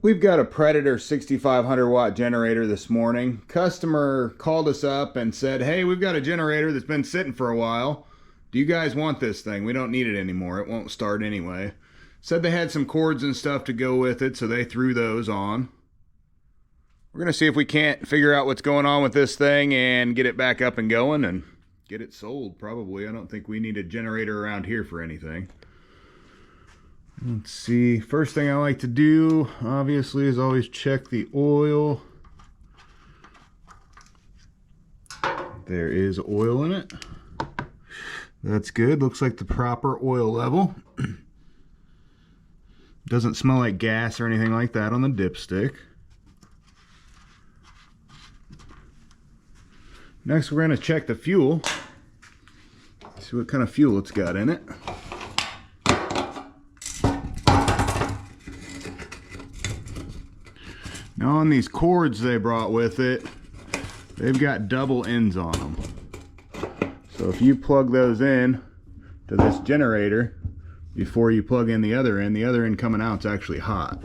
We've got a Predator 6500 watt generator this morning. Customer called us up and said, hey, we've got a generator that's been sitting for a while. Do you guys want this thing? We don't need it anymore. It won't start anyway. Said they had some cords and stuff to go with it, so they threw those on. We're gonna see if we can't figure out what's going on with this thing and get it back up and going and get it sold, probably. I don't think we need a generator around here for anything. Let's see, first thing I like to do, obviously, is always check the oil. There is oil in it. That's good, looks like the proper oil level. Doesn't smell like gas or anything like that on the dipstick. Next, we're going to check the fuel. See what kind of fuel it's got in it. Now on these cords they brought with it, they've got double ends on them. So if you plug those in to this generator before you plug in the other end coming out is actually hot.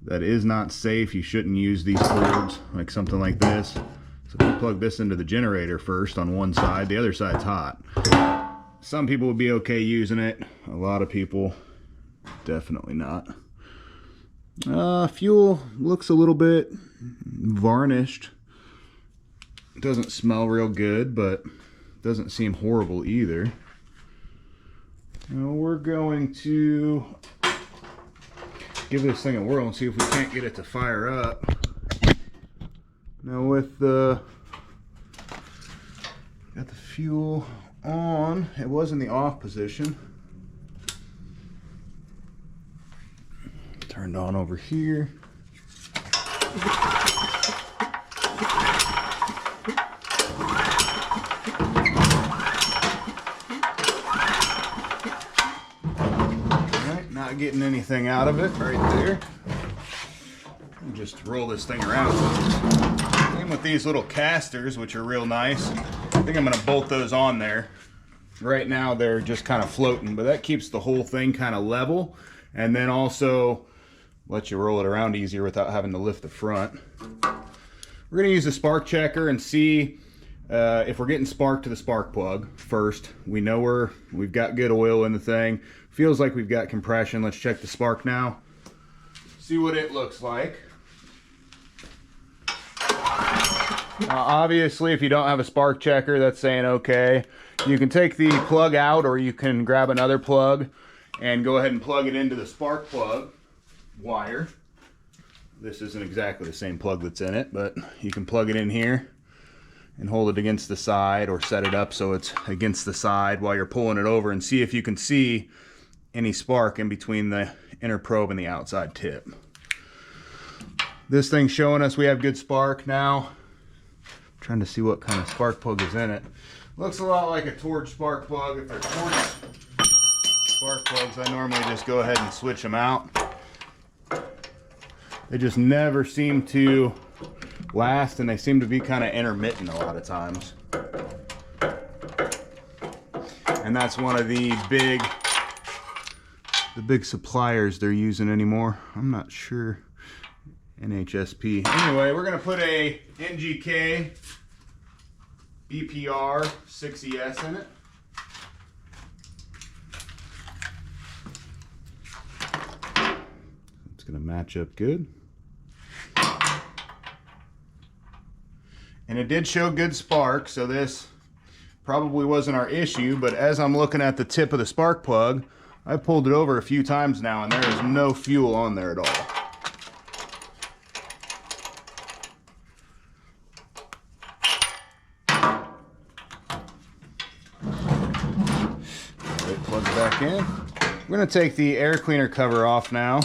That is not safe. You shouldn't use these cords like something like this. So if you plug this into the generator first on one side, the other side's hot. Some people would be okay using it. A lot of people, definitely not. Fuel looks a little bit varnished. It doesn't smell real good, but doesn't seem horrible either. Now we're going to give this thing a whirl and see if we can't get it to fire up. Now with got the fuel on, it was in the off position. Turned on over here. Alright, not getting anything out of it right there. Just roll this thing around. Same with these little casters, which are real nice. I think I'm going to bolt those on there. Right now they're just kind of floating, but that keeps the whole thing kind of level, and then also lets you roll it around easier without having to lift the front. We're going to use the spark checker and see if we're getting spark to the spark plug first. We know we've got good oil in the thing. Feels like we've got compression. Let's check the spark now. See what it looks like. Obviously, if you don't have a spark checker, that's saying okay. You can take the plug out, or you can grab another plug and go ahead and plug it into the spark plug wire. This isn't exactly the same plug that's in it, but you can plug it in here and hold it against the side, or set it up so it's against the side while you're pulling it over, and see if you can see any spark in between the inner probe and the outside tip. This thing's showing us we have good spark now. I'm trying to see what kind of spark plug is in it. Looks a lot like a torch spark plug. If they're torch spark plugs, I normally just go ahead and switch them out. They just never seem to last, and they seem to be kind of intermittent a lot of times. And that's one of the big suppliers they're using anymore. I'm not sure. NHSP. Anyway, we're going to put a NGK BPR 6ES in it. It's going to match up good. And it did show good spark, so this probably wasn't our issue, but as I'm looking at the tip of the spark plug, I've pulled it over a few times now and there is no fuel on there at all. Plug it back in. We're going to take the air cleaner cover off now.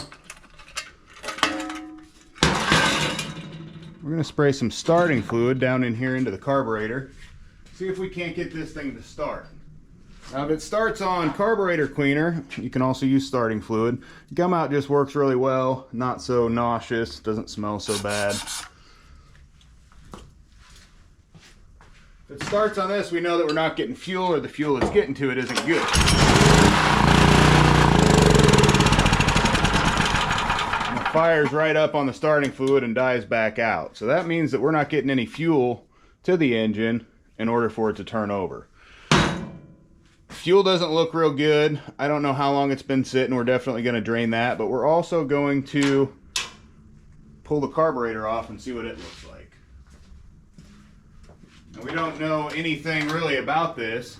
We're going to spray some starting fluid down in here into the carburetor. See if we can't get this thing to start. Now if it starts on carburetor cleaner, you can also use starting fluid. Gum out just works really well, not so nauseous, doesn't smell so bad. If it starts on this, we know that we're not getting fuel, or the fuel it's getting to it isn't good. fires right up on the starting fluid and dies back out. So that means that we're not getting any fuel to the engine in order for it to turn over. Fuel doesn't look real good. I don't know how long it's been sitting. We're definitely going to drain that, but we're also going to pull the carburetor off and see what it looks like. And we don't know anything really about this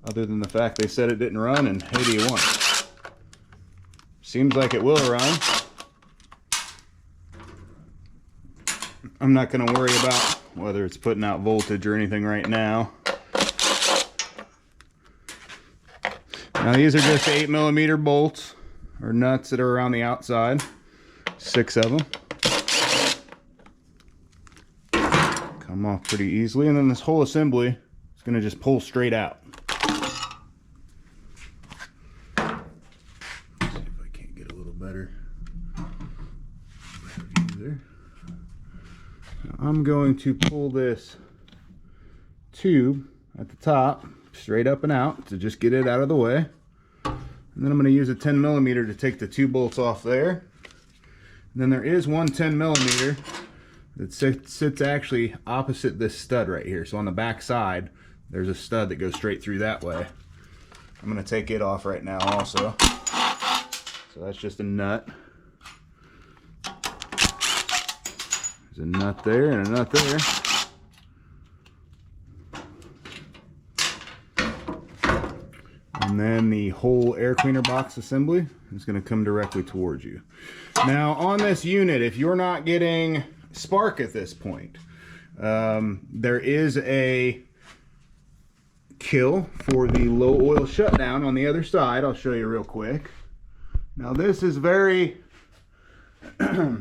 other than the fact they said it didn't run, and hey, do you want it? Seems like it will run. I'm not going to worry about whether it's putting out voltage or anything right now. Now these are just 8mm bolts or nuts that are around the outside. 6 of them. Come off pretty easily, and then this whole assembly is going to just pull straight out. See if I can't get a little better view there. Now I'm going to pull this tube at the top straight up and out to just get it out of the way. And then I'm going to use a 10mm to take the 2 bolts off there. And then there is one 10mm that sits actually opposite this stud right here. So on the back side, there's a stud that goes straight through that way. I'm going to take it off right now also. So that's just a nut. There's a nut there and a nut there. And then the whole air cleaner box assembly is going to come directly towards you. Now on this unit, if you're not getting spark at this point, there is a kill for the low oil shutdown on the other side. I'll show you real quick. Now this is very a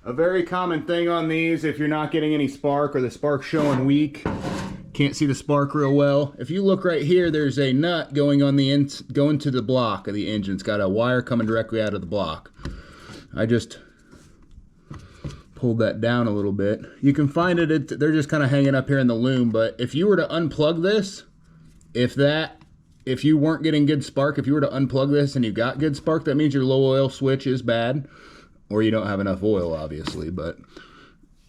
very common thing on these. If you're not getting any spark or the spark showing weak, can't see the spark real well. If you look right here, there's a nut going on the going to the block of the engine. It's got a wire coming directly out of the block. I just pulled that down a little bit. You can find it, they're just kind of hanging up here in the loom, but if you were to unplug this, if you weren't getting good spark, if you were to unplug this and you got good spark, that means your low oil switch is bad, or you don't have enough oil, obviously. But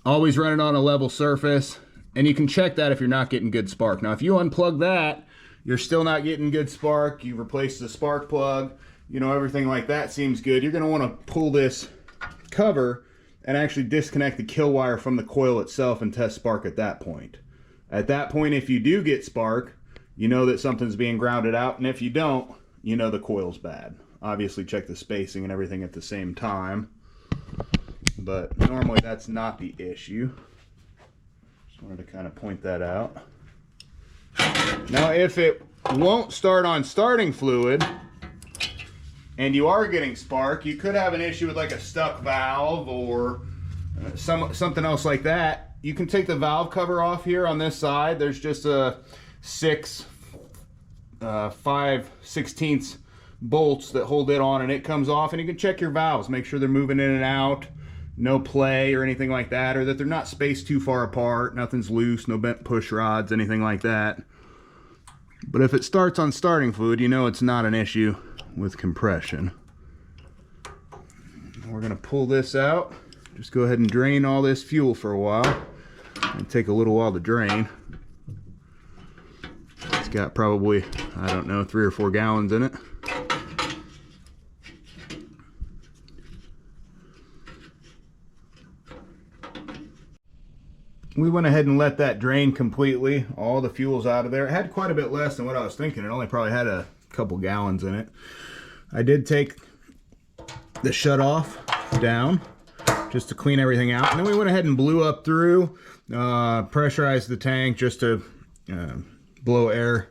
always run it on a level surface, and you can check that if you're not getting good spark. Now, if you unplug that, you're still not getting good spark, you replace the spark plug, you know, everything like that seems good, you're going to want to pull this cover and actually disconnect the kill wire from the coil itself and test spark at that point. At that point, if you do get spark, you know that something's being grounded out, and if you don't, you know the coil's bad. Obviously check the spacing and everything at the same time, but normally that's not the issue. Just wanted to kind of point that out. Now if it won't start on starting fluid and you are getting spark, you could have an issue with like a stuck valve or something else like that. You can take the valve cover off here on this side. There's just a 5/16 bolts that hold it on, and it comes off, and you can check your valves, make sure they're moving in and out, no play or anything like that, or that they're not spaced too far apart, nothing's loose, no bent push rods, anything like that. But if it starts on starting fluid, you know it's not an issue with compression. We're going to pull this out. Just go ahead and drain all this fuel for a while. It'll take a little while to drain. It's got probably, I don't know, 3 or 4 gallons in it. We went ahead and let that drain completely. All the fuel's out of there. It had quite a bit less than what I was thinking. It only probably had a couple gallons in it. I did take the shutoff down just to clean everything out. And then we went ahead and blew up through, pressurized the tank just to blow air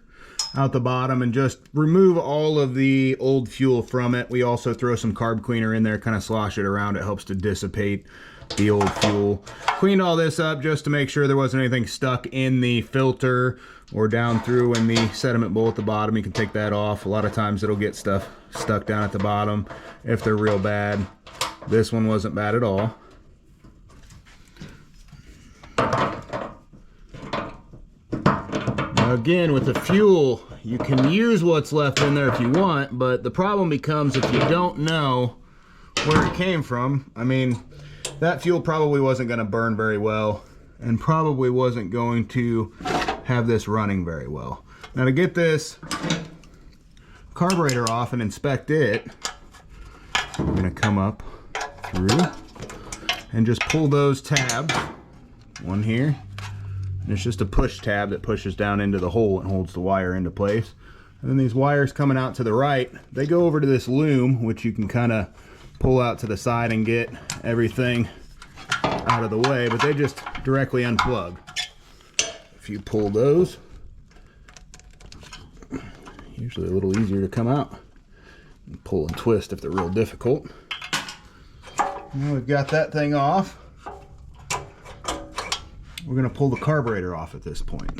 out the bottom and just remove all of the old fuel from it. We also throw some carb cleaner in there, kind of slosh it around. It helps to dissipate the old fuel. Cleaned all this up just to make sure there wasn't anything stuck in the filter or down through in the sediment bowl at the bottom. You can take that off. A lot of times it'll get stuff stuck down at the bottom if they're real bad. This one wasn't bad at all. Now again, with the fuel, you can use what's left in there if you want, but the problem becomes if you don't know where it came from. I mean, that fuel probably wasn't going to burn very well and probably wasn't going to have this running very well. Now to get this carburetor off and inspect it, we're going to come up through and just pull those tabs. One here, and it's just a push tab that pushes down into the hole and holds the wire into place. And then these wires coming out to the right, they go over to this loom, which you can kind of pull out to the side and get everything out of the way, but they just directly unplug. If you pull those, usually a little easier to come out. And pull and twist if they're real difficult. Now we've got that thing off. We're going to pull the carburetor off at this point.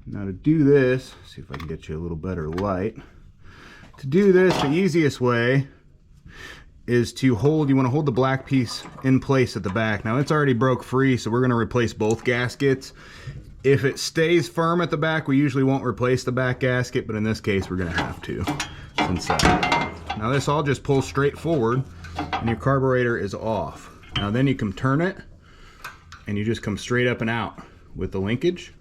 Now to do this, see if I can get you a little better light. To do this, the easiest way is to hold, you want to hold the black piece in place at the back. Now it's already broke free, so we're going to replace both gaskets. If it stays firm at the back, we usually won't replace the back gasket, but in this case we're going to have to. Now this all just pulls straight forward and your carburetor is off. Now then you can turn it and you just come straight up and out with the linkage,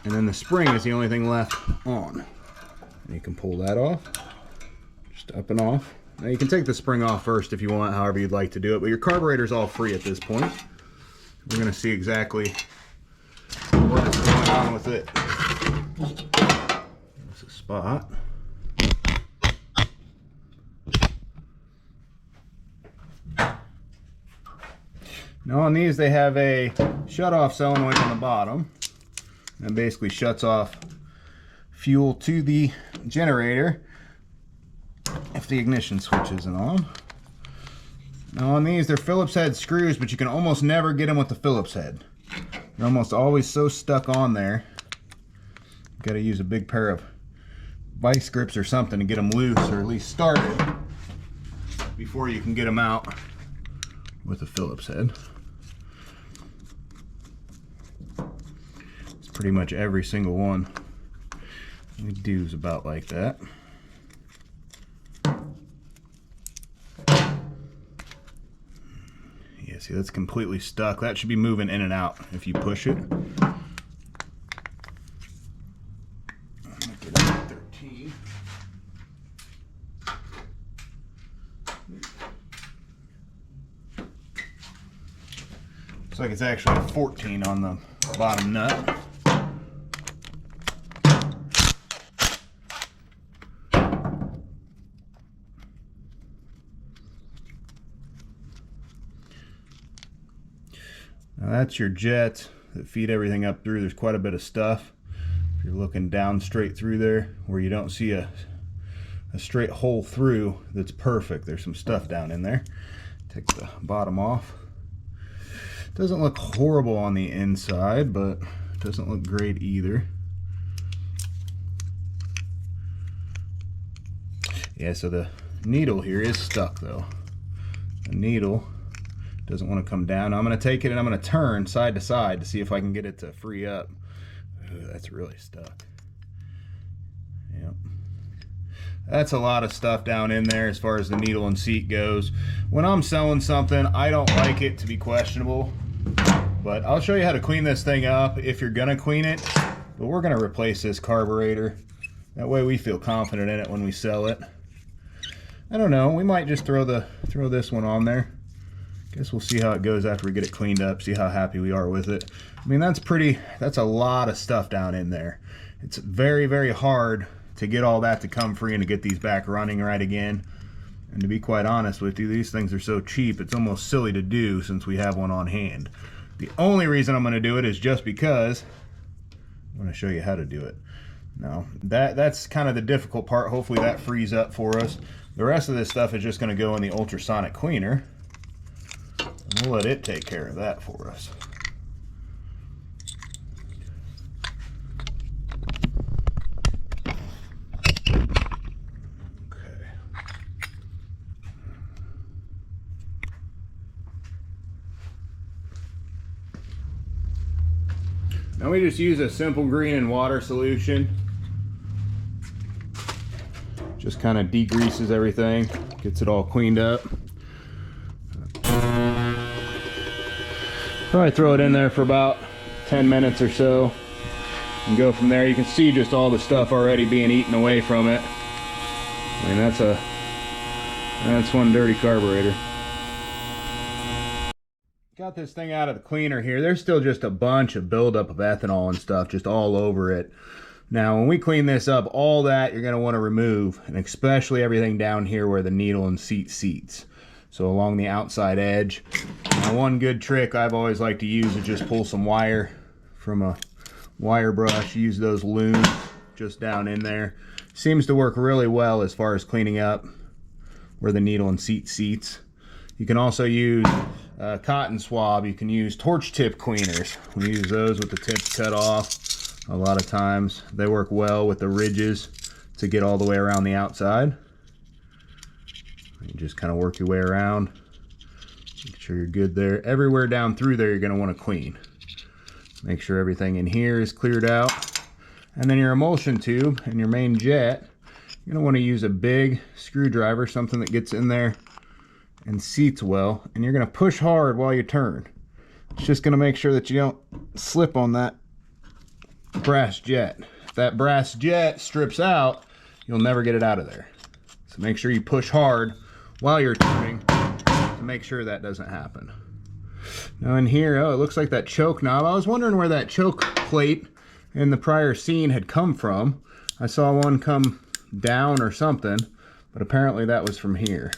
and then the spring is the only thing left on. And you can pull that off, just up and off. Now you can take the spring off first if you want, however you'd like to do it, but your carburetor's all free at this point. We're going to see exactly what's going on with it. There's a spot. Now on these they have a shut-off solenoid on the bottom. That basically shuts off fuel to the generator if the ignition switch isn't on. Now on these, they're Phillips head screws, but you can almost never get them with the Phillips head. They're almost always so stuck on there. You've got to use a big pair of vice grips or something to get them loose, or at least started, before you can get them out with a Phillips head. It's pretty much every single one we do is about like that. Yeah, see, that's completely stuck. That should be moving in and out if you push it. Get up to 13. Looks like it's actually a 14 on the bottom nut. Now that's your jets that feed everything up through. There's quite a bit of stuff. If you're looking down straight through there where you don't see a straight hole through, that's perfect. There's some stuff down in there. Take the bottom off. Doesn't look horrible on the inside, but it doesn't look great either. Yeah, so the needle here is stuck though. The needle doesn't want to come down. Now I'm going to take it and I'm going to turn side to side to see if I can get it to free up. Ooh, that's really stuck. Yep. That's a lot of stuff down in there as far as the needle and seat goes. When I'm selling something, I don't like it to be questionable, but I'll show you how to clean this thing up if you're gonna clean it. But we're gonna replace this carburetor. That way we feel confident in it when we sell it. I don't know, we might just throw this one on there. Guess we'll see how it goes after we get it cleaned up, see how happy we are with it. I mean, that's a lot of stuff down in there. It's very, very hard to get all that to come free and to get these back running right again. And to be quite honest with you, these things are so cheap, it's almost silly to do since we have one on hand. The only reason I'm going to do it is just because I'm going to show you how to do it. Now, that's kind of the difficult part. Hopefully that frees up for us. The rest of this stuff is just going to go in the ultrasonic cleaner. And we'll let it take care of that for us. Now we just use a simple green and water solution. Just kind of degreases everything, gets it all cleaned up. Probably throw it in there for about 10 minutes or so and go from there. You can see just all the stuff already being eaten away from it. I mean, that's one dirty carburetor. Got this thing out of the cleaner here. There's still just a bunch of buildup of ethanol and stuff just all over it. Now, when we clean this up, all that you're going to want to remove, and especially everything down here where the needle and seat seats. So along the outside edge. Now, one good trick I've always liked to use is just pull some wire from a wire brush. Use those looms just down in there. Seems to work really well as far as cleaning up where the needle and seat seats. You can also use cotton swab. You can use torch tip cleaners. We use those with the tips cut off. A lot of times they work well with the ridges to get all the way around the outside. You just kind of work your way around. Make sure you're good there. Everywhere down through there you're going to want to clean. Make sure everything in here is cleared out. And then your emulsion tube and your main jet, you're going to want to use a big screwdriver, something that gets in there and seats well, and you're going to push hard while you turn. It's just going to make sure that you don't slip on that brass jet. If that brass jet strips out, you'll never get it out of there. So make sure you push hard while you're turning to make sure that doesn't happen. Now in here, oh, it looks like that choke knob. I was wondering where that choke plate in the prior scene had come from. I saw one come down or something, but apparently that was from here.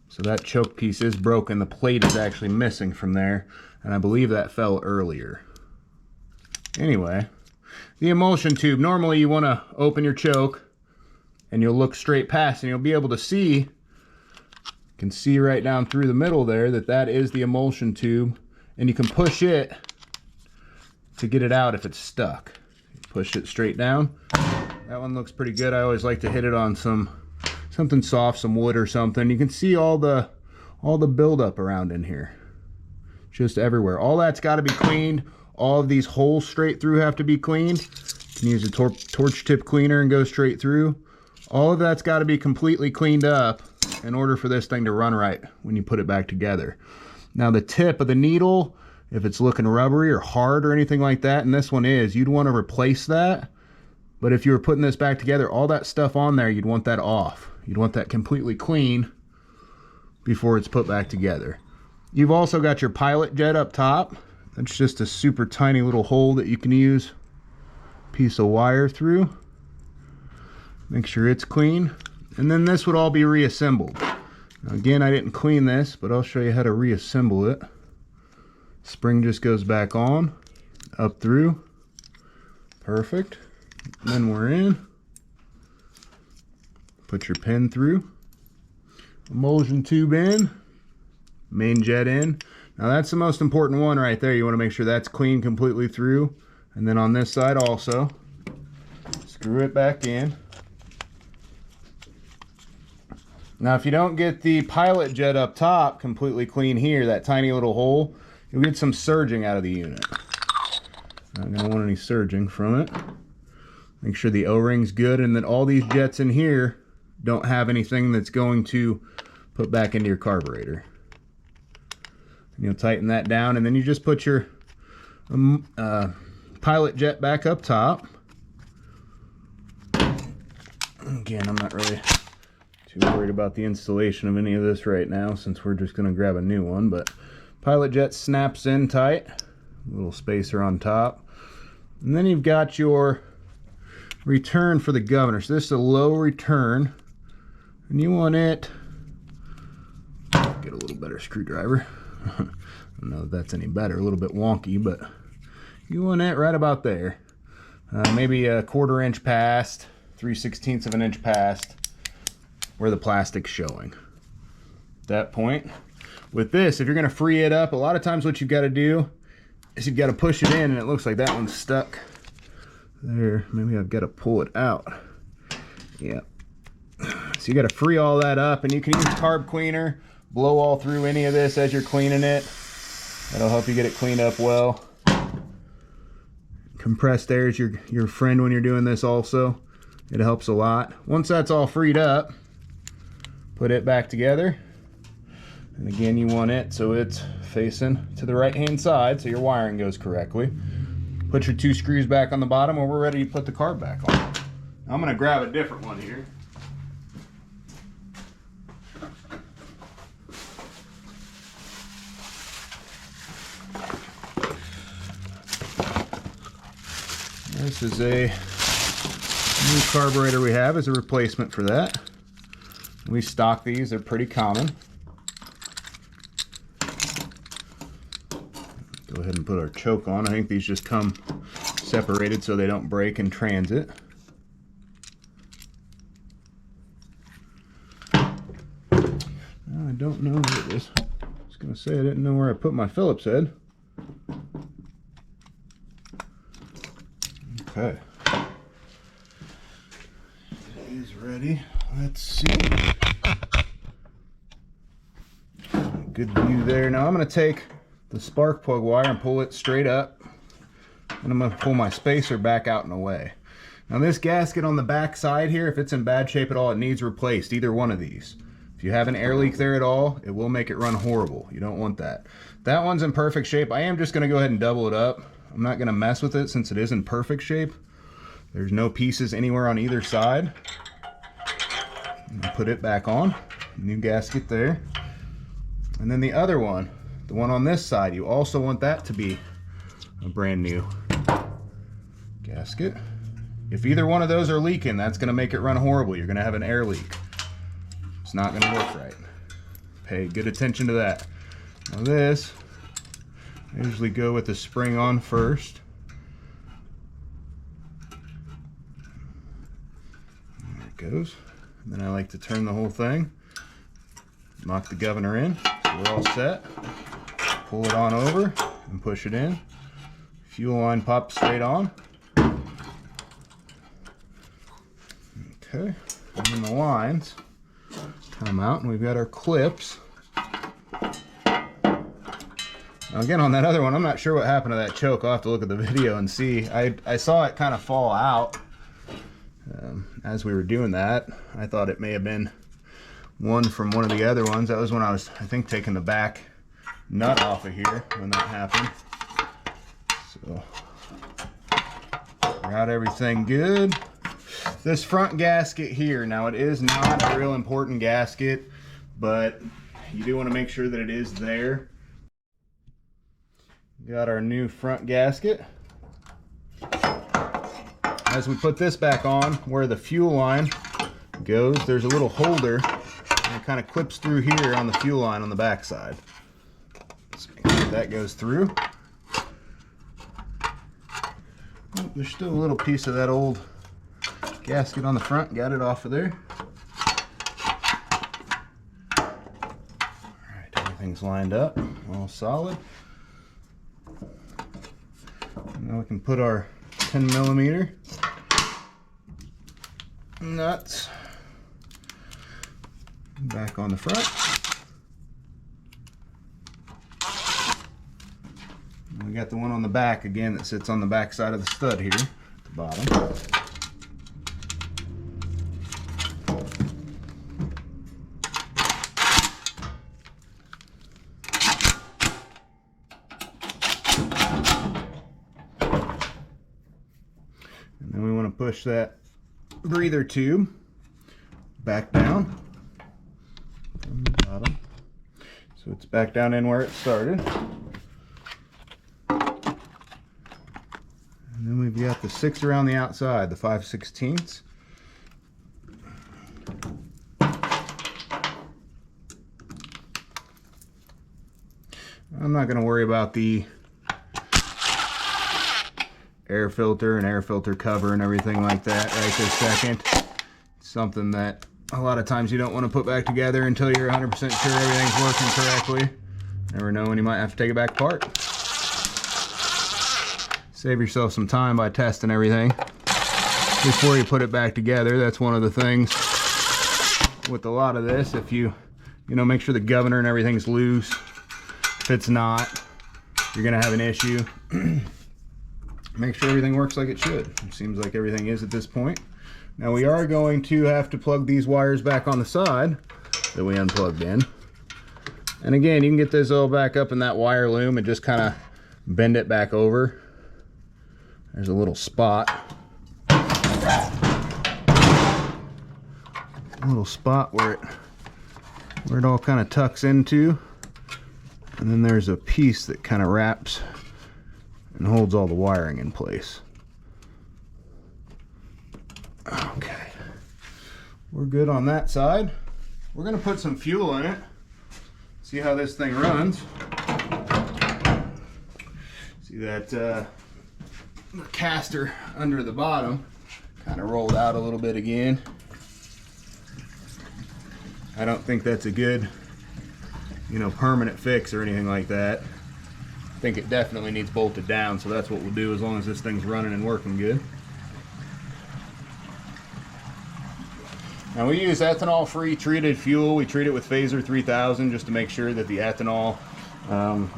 So that choke piece is broken. The plate is actually missing from there, and I believe that fell earlier. Anyway, the emulsion tube, normally you want to open your choke and you'll look straight past and you'll be able to see, you can see right down through the middle there that is the emulsion tube, and you can push it to get it out if it's stuck. Push it straight down. That one looks pretty good. I always like to hit it on something soft, some wood or something. You can see all the buildup around in here, just everywhere. All that's got to be cleaned. All of these holes straight through have to be cleaned. You can use a torch tip cleaner and go straight through. All of that's got to be completely cleaned up in order for this thing to run right when you put it back together. Now the tip of the needle, if it's looking rubbery or hard or anything like that, and this one is, you'd want to replace that. But if you were putting this back together, all that stuff on there, you'd want that off. You'd want that completely clean before it's put back together. You've also got your pilot jet up top. That's just a super tiny little hole that you can use a piece of wire through. Make sure it's clean. And then this would all be reassembled. Now again, I didn't clean this, but I'll show you how to reassemble it. Spring just goes back on, up through. Perfect. And then we're in. Put your pin through. Emulsion tube in. Main jet in. Now that's the most important one right there. You want to make sure that's clean completely through. And then on this side also, screw it back in. Now if you don't get the pilot jet up top completely clean here, that tiny little hole, you'll get some surging out of the unit. Not going to want any surging from it. Make sure the O-ring's good, and then all these jets in here don't have anything that's going to put back into your carburetor. And you'll tighten that down, and then you just put your pilot jet back up top. Again, I'm not really too worried about the installation of any of this right now, since we're just going to grab a new one, but pilot jet snaps in tight, little spacer on top. And then you've got your return for the governor. So this is a low return, and you want it, get a little better screwdriver. I don't know if that's any better, a little bit wonky, but you want it right about there. Maybe a 1/4 inch past, 3/16 of an inch past where the plastic's showing. At that point, with this, if you're going to free it up, a lot of times what you've got to do is you've got to push it in, and it looks like that one's stuck there. Maybe I've got to pull it out. Yeah. So you got to free all that up, and you can use carb cleaner, blow all through any of this as you're cleaning it. That'll help you get it cleaned up well. Compressed air is your friend when you're doing this also. It helps a lot. Once that's all freed up, put it back together. And again, you want it so it's facing to the right hand side so your wiring goes correctly. Put your 2 screws back on the bottom and we're ready to put the carb back on. I'm going to grab a different one here. This is a new carburetor we have as a replacement for that. We stock these, they're pretty common. Go ahead and put our choke on. I think these just come separated so they don't break in transit. I don't know what it is. I was going to say I didn't know where I put my Phillips head. Okay. It is ready. Let's see. Good view there. Now I'm going to take the spark plug wire and pull it straight up. And I'm going to pull my spacer back out and away. Now this gasket on the back side here, if it's in bad shape at all, it needs replaced. Either one of these. If you have an air leak there at all, it will make it run horrible. You don't want that. That one's in perfect shape. I am just going to go ahead and double it up. I'm not going to mess with it since it is in perfect shape. There's no pieces anywhere on either side. Put it back on. New gasket there. And then the other one, the one on this side, you also want that to be a brand new gasket. If either one of those are leaking, that's going to make it run horrible. You're going to have an air leak. It's not going to work right. Pay good attention to that. Now this, I usually go with the spring on first. There it goes. And then I like to turn the whole thing, knock the governor in, so we're all set. Pull it on over and push it in. Fuel line pops straight on. Okay, and then the lines come out and we've got our clips. Now again, on that other one, I'm not sure what happened to that choke. I'll have to look at the video and see. I saw it kind of fall out as we were doing that. I thought it may have been one from one of the other ones. That was when I was, I think, taking the back nut off of here when that happened. So, got everything good. This front gasket here, now it is not a real important gasket, but you do want to make sure that it is there. Got our new front gasket. As we put this back on, where the fuel line goes, there's a little holder, and it kind of clips through here on the fuel line on the back side. So make sure that goes through. Oh, there's still a little piece of that old gasket on the front. Got it off of there. Alright, everything's lined up, all solid. Now we can put our 10mm nuts back on the front. And we got the one on the back again that sits on the back side of the stud here at the bottom. And then we want to push that breather tube back down from the bottom. So it's back down in where it started. And then we've got the 6 around the outside, the 5/16. I'm not going to worry about the air filter and air filter cover and everything like that right this second. It's something that a lot of times you don't want to put back together until you're 100% sure everything's working correctly. Never know when you might have to take it back apart. Save yourself some time by testing everything before you put it back together. That's one of the things with a lot of this. If you make sure the governor and everything's loose. If it's not, you're gonna have an issue. make sure everything works like it should. It seems like everything is at this point. Now we are going to have to plug these wires back on the side that we unplugged in. And again, you can get this all back up in that wire loom and just kind of bend it back over. There's a little spot. A little spot where it all kind of tucks into. And then there's a piece that kind of wraps and holds all the wiring in place. Okay. We're good on that side. We're going to put some fuel in it. See how this thing runs. See that caster under the bottom kind of rolled out a little bit again. I don't think that's a good, permanent fix or anything like that. I think it definitely needs bolted down, so that's what we'll do as long as this thing's running and working good. Now we use ethanol-free treated fuel. We treat it with Phaser 3000 just to make sure that the ethanol,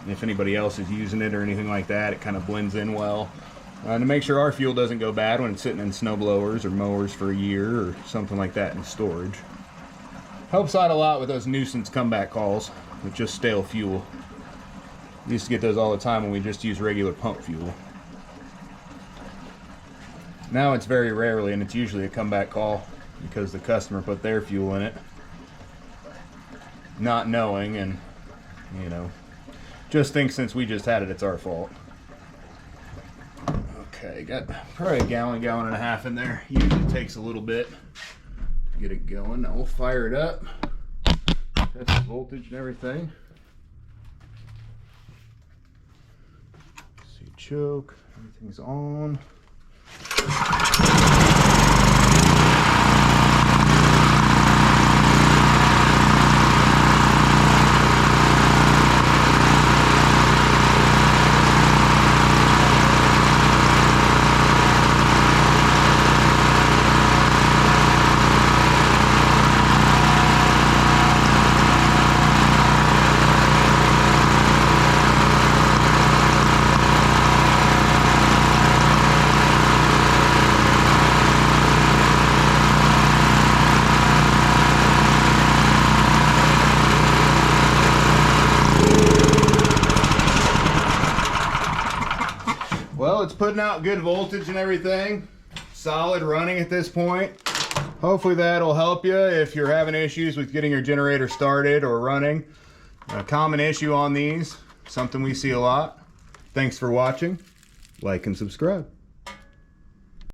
if anybody else is using it or anything like that, it kind of blends in well. To make sure our fuel doesn't go bad when it's sitting in snow blowers or mowers for a year or something like that in storage. Helps out a lot with those nuisance comeback calls with just stale fuel. We used to get those all the time when we just use regular pump fuel. Now it's very rarely, and it's usually a comeback call because the customer put their fuel in it, not knowing, and just think since we just had it, it's our fault. Okay, got probably a gallon and a half in there. Usually takes a little bit to get it going. Now we'll fire it up, test the voltage and everything. See, choke, everything's on. Well, it's putting out good voltage and everything. Solid running at this point. Hopefully that'll help you if you're having issues with getting your generator started or running. A common issue on these, something we see a lot. Thanks for watching. Like and subscribe.